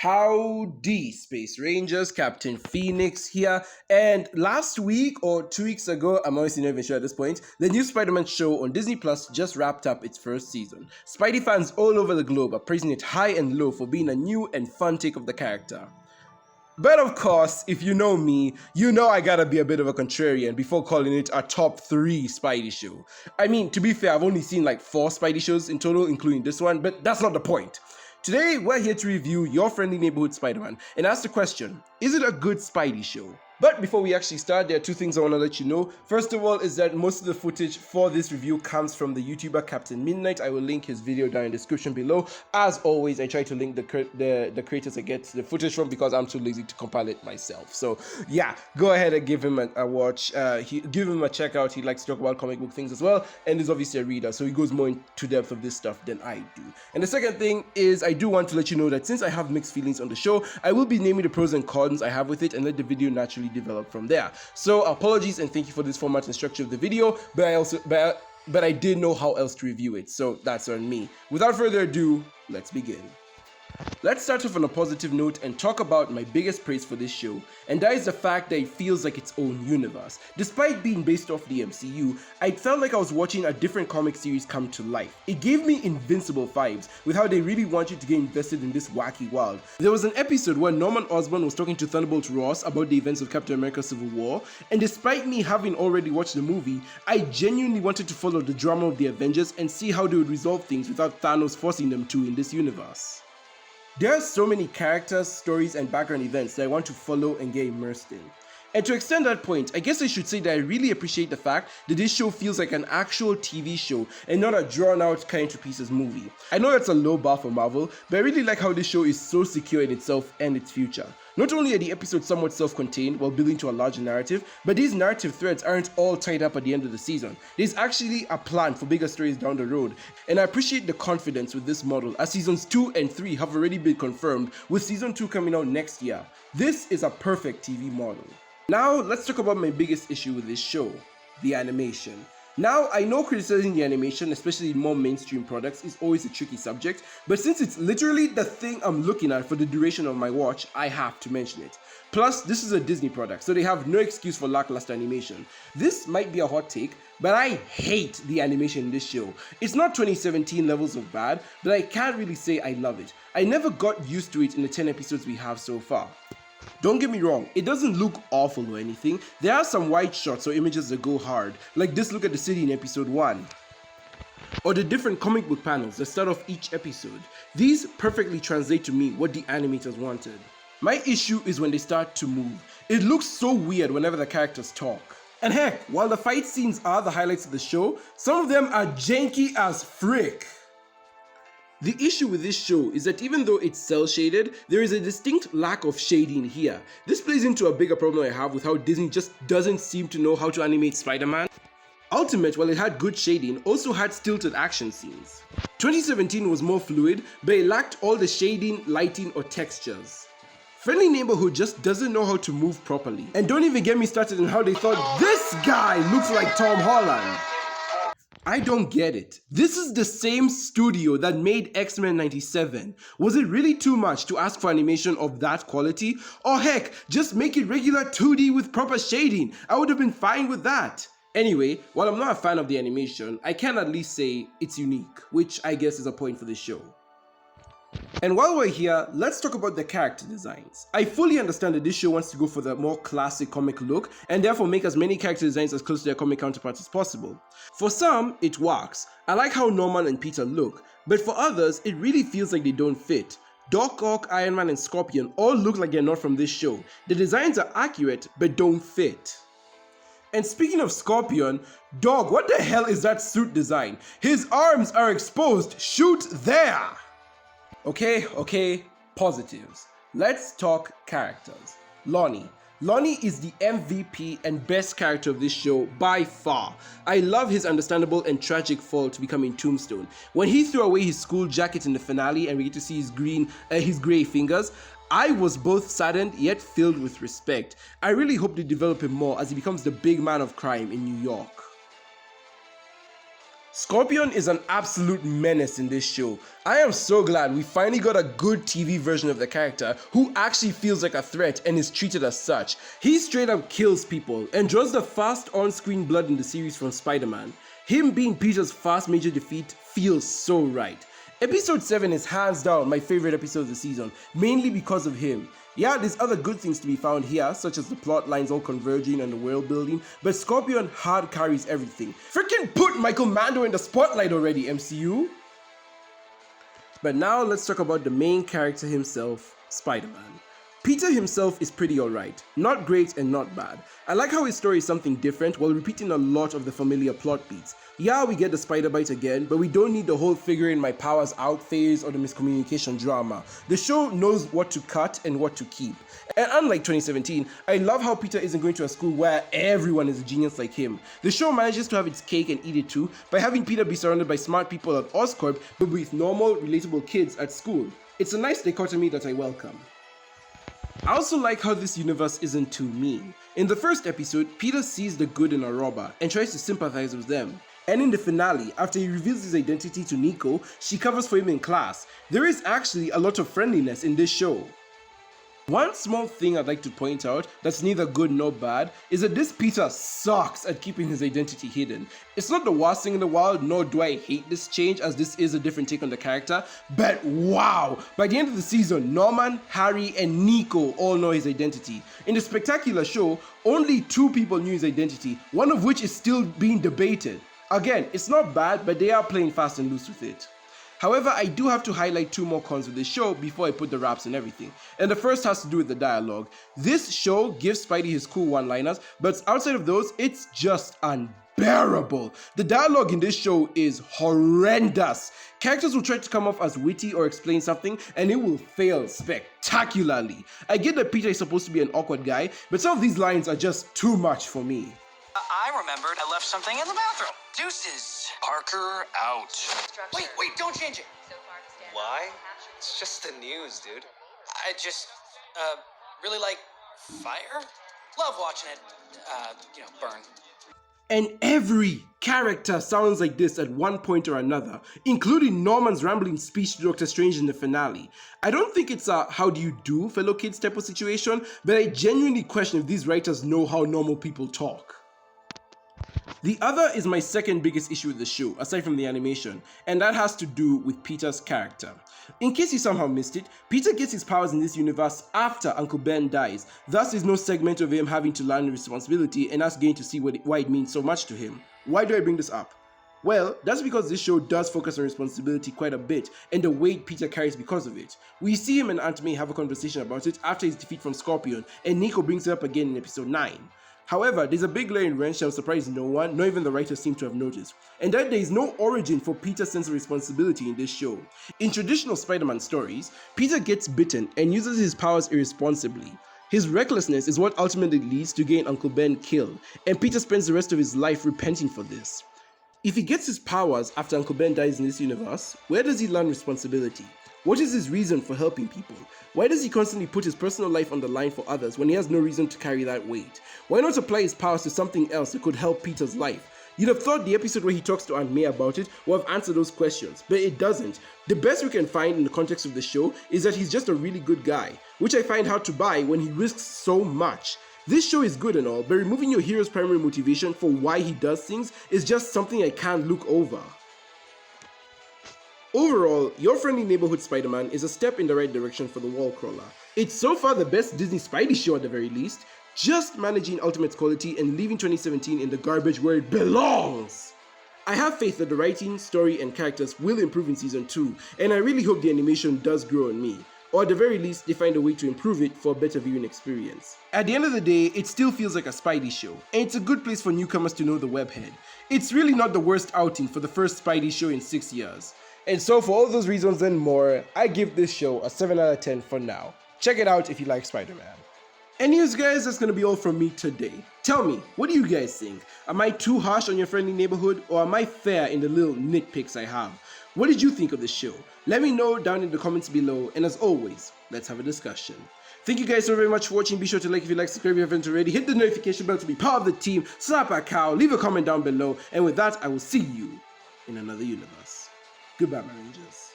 Howdy, Space Rangers, Captain Phoenix here. And last week or 2 weeks ago, I'm honestly not even sure at this point, the new Spider-Man show on Disney Plus just wrapped up its first season. Spidey fans all over the globe are praising it high and low for being a new and fun take of the character. But of course, if you know me, you know I gotta be a bit of a contrarian before calling it a top 3 Spidey show. I mean, to be fair, I've only seen like 4 Spidey shows in total, including this one, but that's not the point. Today, we're here to review Your Friendly Neighborhood Spider-Man and ask the question, is it a good Spidey show? But before we actually start, there are 2 things I want to let you know. First of all is that most of the footage for this review comes from the YouTuber Captain Midnight. I will link his video down in the description below. As always, I try to link the creators I get the footage from because I'm too lazy to compile it myself. So yeah, go ahead and give him a watch. Give him a check out. He likes to talk about comic book things as well, and is obviously a reader, so he goes more into depth of this stuff than I do. And the second thing is I do want to let you know that since I have mixed feelings on the show, I will be naming the pros and cons I have with it and let the video naturally develop from there. So apologies and thank you for this format and structure of the video, but I didn't know how else to review it, so that's on me. Without further ado, let's begin. Let's start off on a positive note and talk about my biggest praise for this show, and that is the fact that it feels like its own universe. Despite being based off the MCU, I felt like I was watching a different comic series come to life. It gave me Invincible vibes with how they really want you to get invested in this wacky world. There was an episode where Norman Osborn was talking to Thunderbolt Ross about the events of Captain America Civil War, and despite me having already watched the movie, I genuinely wanted to follow the drama of the Avengers and see how they would resolve things without Thanos forcing them to in this universe. There are so many characters, stories, and background events that I want to follow and get immersed in. And to extend that point, I guess I should say that I really appreciate the fact that this show feels like an actual TV show and not a drawn-out cut into pieces movie. I know that's a low bar for Marvel, but I really like how this show is so secure in itself and its future. Not only are the episodes somewhat self-contained while building to a larger narrative, but these narrative threads aren't all tied up at the end of the season. There's actually a plan for bigger stories down the road, and I appreciate the confidence with this model as seasons 2 and 3 have already been confirmed, with season 2 coming out next year. This is a perfect TV model. Now, let's talk about my biggest issue with this show, the animation. Now, I know criticizing the animation, especially in more mainstream products, is always a tricky subject, but since it's literally the thing I'm looking at for the duration of my watch, I have to mention it. Plus, this is a Disney product, so they have no excuse for lackluster animation. This might be a hot take, but I hate the animation in this show. It's not 2017 levels of bad, but I can't really say I love it. I never got used to it in the 10 episodes we have so far. Don't get me wrong, it doesn't look awful or anything. There are some wide shots or images that go hard, like this look at the city in episode 1. Or the different comic book panels that start off each episode. These perfectly translate to me what the animators wanted. My issue is when they start to move. It looks so weird whenever the characters talk. And heck, while the fight scenes are the highlights of the show, some of them are janky as frick. The issue with this show is that even though it's cel-shaded, there is a distinct lack of shading here. This plays into a bigger problem I have with how Disney just doesn't seem to know how to animate Spider-Man. Ultimate, while it had good shading, also had stilted action scenes. 2017 was more fluid, but it lacked all the shading, lighting, or textures. Friendly Neighborhood just doesn't know how to move properly. And don't even get me started on how they thought this guy looks like Tom Holland. I don't get it. This is the same studio that made X-Men 97. Was it really too much to ask for animation of that quality? Or heck, just make it regular 2D with proper shading. I would have been fine with that. Anyway, while I'm not a fan of the animation, I can at least say it's unique, which I guess is a point for this show. And while we're here, let's talk about the character designs. I fully understand that this show wants to go for the more classic comic look and therefore make as many character designs as close to their comic counterparts as possible. For some, it works. I like how Norman and Peter look, but for others, it really feels like they don't fit. Doc Ock, Iron Man, and Scorpion all look like they're not from this show. The designs are accurate, but don't fit. And speaking of Scorpion, dog, what the hell is that suit design? His arms are exposed, shoot there! Okay, positives. Let's talk characters. Lonnie. Lonnie is the MVP and best character of this show by far. I love his understandable and tragic fall to becoming Tombstone. When he threw away his school jacket in the finale and we get to see his grey fingers, I was both saddened yet filled with respect. I really hope they develop him more as he becomes the big man of crime in New York. Scorpion is an absolute menace in this show. I am so glad we finally got a good TV version of the character who actually feels like a threat and is treated as such. He straight up kills people and draws the fast on-screen blood in the series from Spider-Man. Him being Peter's first major defeat feels so right. Episode 7 is hands down my favorite episode of the season, mainly because of him. Yeah, there's other good things to be found here, such as the plot lines all converging and the world building, but Scorpion hard carries everything. Freaking put Michael Mando in the spotlight already, MCU! But now let's talk about the main character himself, Spider-Man. Peter himself is pretty alright, not great and not bad. I like how his story is something different while repeating a lot of the familiar plot beats. Yeah, we get the spider bite again, but we don't need the whole figuring my powers out phase or the miscommunication drama. The show knows what to cut and what to keep. And unlike 2017, I love how Peter isn't going to a school where everyone is a genius like him. The show manages to have its cake and eat it too by having Peter be surrounded by smart people at Oscorp but with normal, relatable kids at school. It's a nice dichotomy that I welcome. I also like how this universe isn't too mean. In the first episode, Peter sees the good in a robber and tries to sympathize with them. And in the finale, after he reveals his identity to Nico, she covers for him in class. There is actually a lot of friendliness in this show. One small thing I'd like to point out that's neither good nor bad is that this Peter sucks at keeping his identity hidden. It's not the worst thing in the world, nor do I hate this change as this is a different take on the character, but wow! By the end of the season, Norman, Harry, and Nico all know his identity. In the spectacular show, only 2 people knew his identity, one of which is still being debated. Again, it's not bad, but they are playing fast and loose with it. However, I do have to highlight 2 more cons with this show before I put the raps and everything. And the first has to do with the dialogue. This show gives Spidey his cool one-liners, but outside of those, it's just unbearable. The dialogue in this show is horrendous. Characters will try to come off as witty or explain something, and it will fail spectacularly. I get that Peter is supposed to be an awkward guy, but some of these lines are just too much for me. I remembered I left something in the bathroom. Deuces. Parker out. Wait, don't change it. Why? It's just the news, dude. I just, really like fire. Love watching it, burn. And every character sounds like this at one point or another, including Norman's rambling speech to Doctor Strange in the finale. I don't think it's a how do you do fellow kids type of situation, but I genuinely question if these writers know how normal people talk. The other is my second biggest issue with the show, aside from the animation, and that has to do with Peter's character. In case you somehow missed it, Peter gets his powers in this universe after Uncle Ben dies, thus there's no segment of him having to learn responsibility and us getting to see why it means so much to him. Why do I bring this up? Well, that's because this show does focus on responsibility quite a bit and the weight Peter carries because of it. We see him and Aunt May have a conversation about it after his defeat from Scorpion, and Nico brings it up again in episode 9. However, there's a big glaring wrench that will surprise no one, not even the writers seem to have noticed, and that there is no origin for Peter's sense of responsibility in this show. In traditional Spider-Man stories, Peter gets bitten and uses his powers irresponsibly. His recklessness is what ultimately leads to getting Uncle Ben killed, and Peter spends the rest of his life repenting for this. If he gets his powers after Uncle Ben dies in this universe, where does he learn responsibility? What is his reason for helping people? Why does he constantly put his personal life on the line for others when he has no reason to carry that weight? Why not apply his powers to something else that could help Peter's life? You'd have thought the episode where he talks to Aunt May about it would have answered those questions, but it doesn't. The best we can find in the context of the show is that he's just a really good guy, which I find hard to buy when he risks so much. This show is good and all, but removing your hero's primary motivation for why he does things is just something I can't look over. Overall, Your Friendly Neighborhood Spider-Man is a step in the right direction for the wall crawler. It's so far the best Disney Spidey show at the very least, just managing ultimate quality and leaving 2017 in the garbage where it belongs. I have faith that the writing, story, and characters will improve in season 2, and I really hope the animation does grow on me, or at the very least they find a way to improve it for a better viewing experience. At the end of the day, it still feels like a Spidey show, and it's a good place for newcomers to know the webhead. It's really not the worst outing for the first Spidey show in 6 years. And so for all those reasons and more, I give this show a 7 out of 10 for now. Check it out if you like Spider-Man. Anyways guys, that's gonna be all from me today. Tell me, what do you guys think? Am I too harsh on Your Friendly Neighborhood, or am I fair in the little nitpicks I have? What did you think of the show? Let me know down in the comments below, and as always, let's have a discussion. Thank you guys so very much for watching. Be sure to like if you like, subscribe if you haven't already, hit the notification bell to be part of the team, slap a cow, leave a comment down below, and with that, I will see you in another universe. Goodbye, my Rangers.